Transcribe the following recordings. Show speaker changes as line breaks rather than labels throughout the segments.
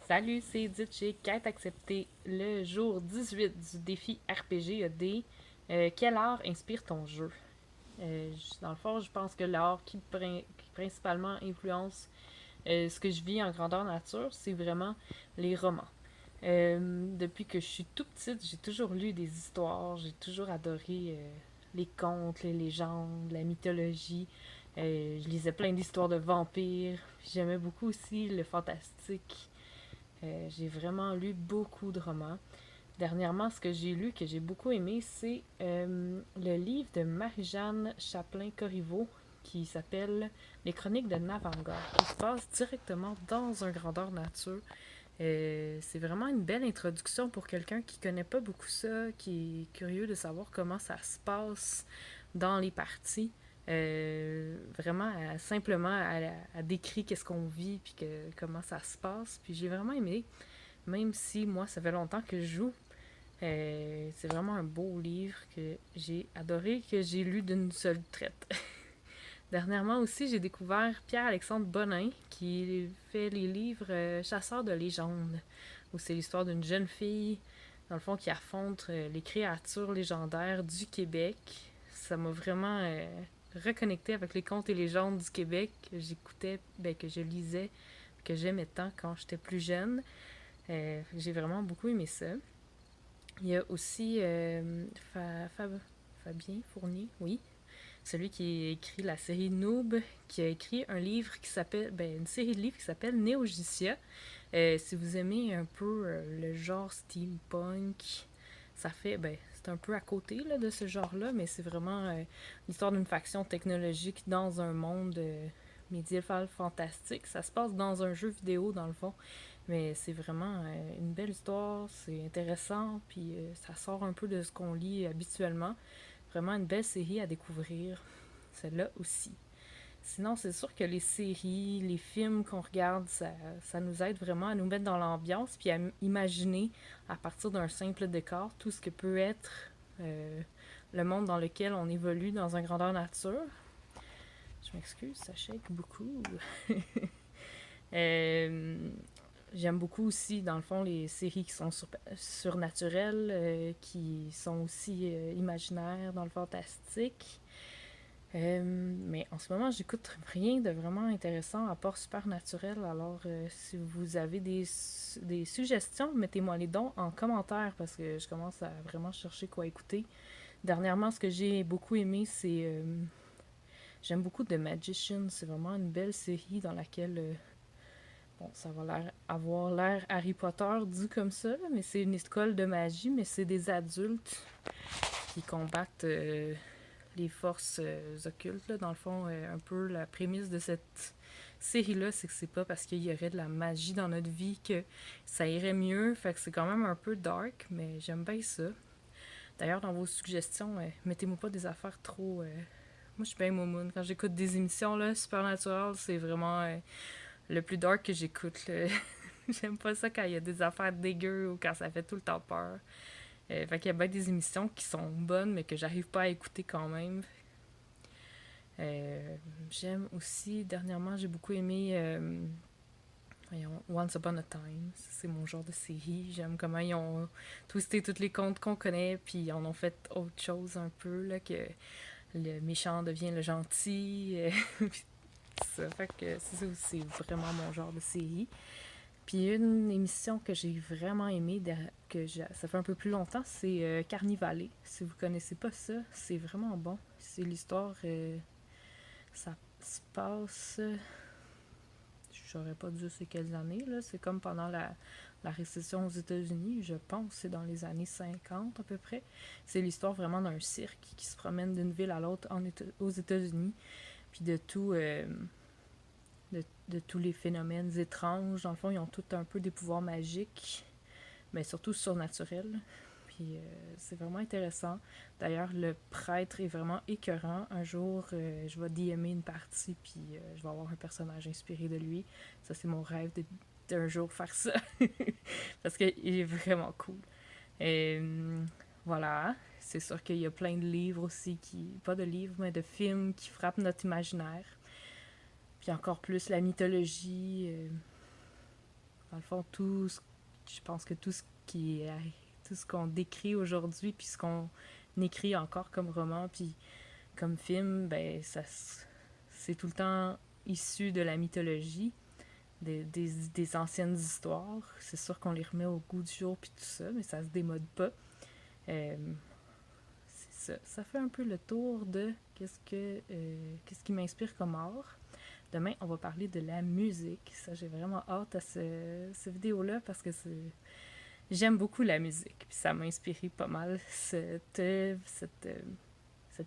Salut, c'est Edith chez Quête acceptée, le jour 18 du défi RPG ED. Quel art inspire ton jeu? Dans le fond, je pense que l'art qui principalement influence ce que je vis en grandeur nature, c'est vraiment les romans. Depuis que je suis tout petite, j'ai toujours lu des histoires, j'ai toujours adoré les contes, les légendes, la mythologie. Je lisais plein d'histoires de vampires. J'aimais beaucoup aussi le fantastique. J'ai vraiment lu beaucoup de romans. Dernièrement, ce que j'ai lu, que j'ai beaucoup aimé, c'est le livre de Marie-Jeanne Chaplin-Corriveau qui s'appelle Les Chroniques de Navangor, qui se passe directement dans un grandeur nature. C'est vraiment une belle introduction pour quelqu'un qui connaît pas beaucoup ça, qui est curieux de savoir comment ça se passe dans les parties. Vraiment, simplement, elle décrit qu'est-ce qu'on vit puis comment ça se passe. Puis j'ai vraiment aimé, même si moi, ça fait longtemps que je joue. C'est vraiment un beau livre que j'ai adoré, que j'ai lu d'une seule traite. Dernièrement aussi, j'ai découvert Pierre-Alexandre Bonin, qui fait les livres Chasseurs de légendes, où c'est l'histoire d'une jeune fille, dans le fond, qui affronte les créatures légendaires du Québec. Ça m'a vraiment reconnecté avec les contes et légendes du Québec que j'écoutais, que je lisais, que j'aimais tant quand j'étais plus jeune. J'ai vraiment beaucoup aimé ça. Il y a aussi Fabien Fournier, oui, celui qui a écrit la série Noob, qui a écrit un livre qui s'appelle, une série de livres qui s'appelle Neogicia. Si vous aimez un peu le genre steampunk, ça fait, c'est un peu à côté là, de ce genre-là, mais c'est vraiment l'histoire d'une faction technologique dans un monde médiéval fantastique. Ça se passe dans un jeu vidéo, dans le fond, mais c'est vraiment une belle histoire, c'est intéressant, puis ça sort un peu de ce qu'on lit habituellement. Vraiment une belle série à découvrir, celle-là aussi. Sinon, c'est sûr que les séries, les films qu'on regarde, ça nous aide vraiment à nous mettre dans l'ambiance puis à imaginer, à partir d'un simple décor, tout ce que peut être le monde dans lequel on évolue dans un grandeur nature. Je m'excuse, ça shake beaucoup. Euh, J'aime beaucoup aussi, dans le fond, les séries qui sont surnaturelles, qui sont aussi imaginaires dans le fantastique. Mais en ce moment, j'écoute rien de vraiment intéressant à part Supernaturel. Alors, si vous avez des suggestions, mettez-moi les dons en commentaire parce que je commence à vraiment chercher quoi écouter. Dernièrement, ce que j'ai beaucoup aimé, c'est. J'aime beaucoup The Magician. C'est vraiment une belle série dans laquelle. Bon, ça va avoir l'air Harry Potter dit comme ça, là, mais c'est une école de magie, mais c'est des adultes qui combattent les forces occultes. Là. Dans le fond, un peu la prémisse de cette série-là, c'est que c'est pas parce qu'il y aurait de la magie dans notre vie que ça irait mieux. Fait que c'est quand même un peu dark, mais j'aime bien ça. D'ailleurs, dans vos suggestions, mettez-moi pas des affaires trop. Moi, je suis bien moumoune. Quand j'écoute des émissions, là, Supernatural, c'est vraiment le plus dark que j'écoute. J'aime pas ça quand il y a des affaires dégueu ou quand ça fait tout le temps peur. Fait qu'il y a bien des émissions qui sont bonnes, mais que j'arrive pas à écouter quand même. Euh, J'aime aussi, dernièrement, j'ai beaucoup aimé voyons, Once Upon a Time. C'est mon genre de série. J'aime comment ils ont twisté tous les contes qu'on connaît, puis ils en ont fait autre chose un peu, là, que le méchant devient le gentil. Puis ça fait que c'est vraiment mon genre de série. Puis une émission que j'ai vraiment aimée, ça fait un peu plus longtemps, c'est Carnivale. Si vous connaissez pas ça, c'est vraiment bon. C'est l'histoire, ça se passe, je saurais pas dire c'est quelles années, là. C'est comme pendant la récession aux États-Unis, je pense, c'est dans les années 50 à peu près. C'est l'histoire vraiment d'un cirque qui se promène d'une ville à l'autre aux États-Unis, puis de tous les phénomènes étranges. Dans le fond, ils ont tous un peu des pouvoirs magiques, mais surtout surnaturels. Puis c'est vraiment intéressant. D'ailleurs, le prêtre est vraiment écœurant. Un jour, je vais DMer une partie, puis je vais avoir un personnage inspiré de lui. Ça, c'est mon rêve d'un jour faire ça. Parce qu'il est vraiment cool. Et voilà. C'est sûr qu'il y a plein de livres aussi pas de livres, mais de films qui frappent notre imaginaire. Puis encore plus la mythologie. dans le fond, je pense que tout ce qu'on décrit aujourd'hui, puis ce qu'on écrit encore comme roman, puis comme film, ben c'est tout le temps issu de la mythologie, des anciennes histoires. C'est sûr qu'on les remet au goût du jour, puis tout ça, mais ça se démode pas. Euh, c'est ça. Ça fait un peu le tour de qu'est-ce qui m'inspire comme art. Demain, on va parler de la musique. Ça, j'ai vraiment hâte à cette vidéo-là parce que j'aime beaucoup la musique. Puis ça m'a inspiré pas mal cette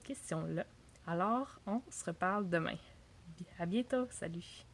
question-là. Alors, on se reparle demain. À bientôt. Salut.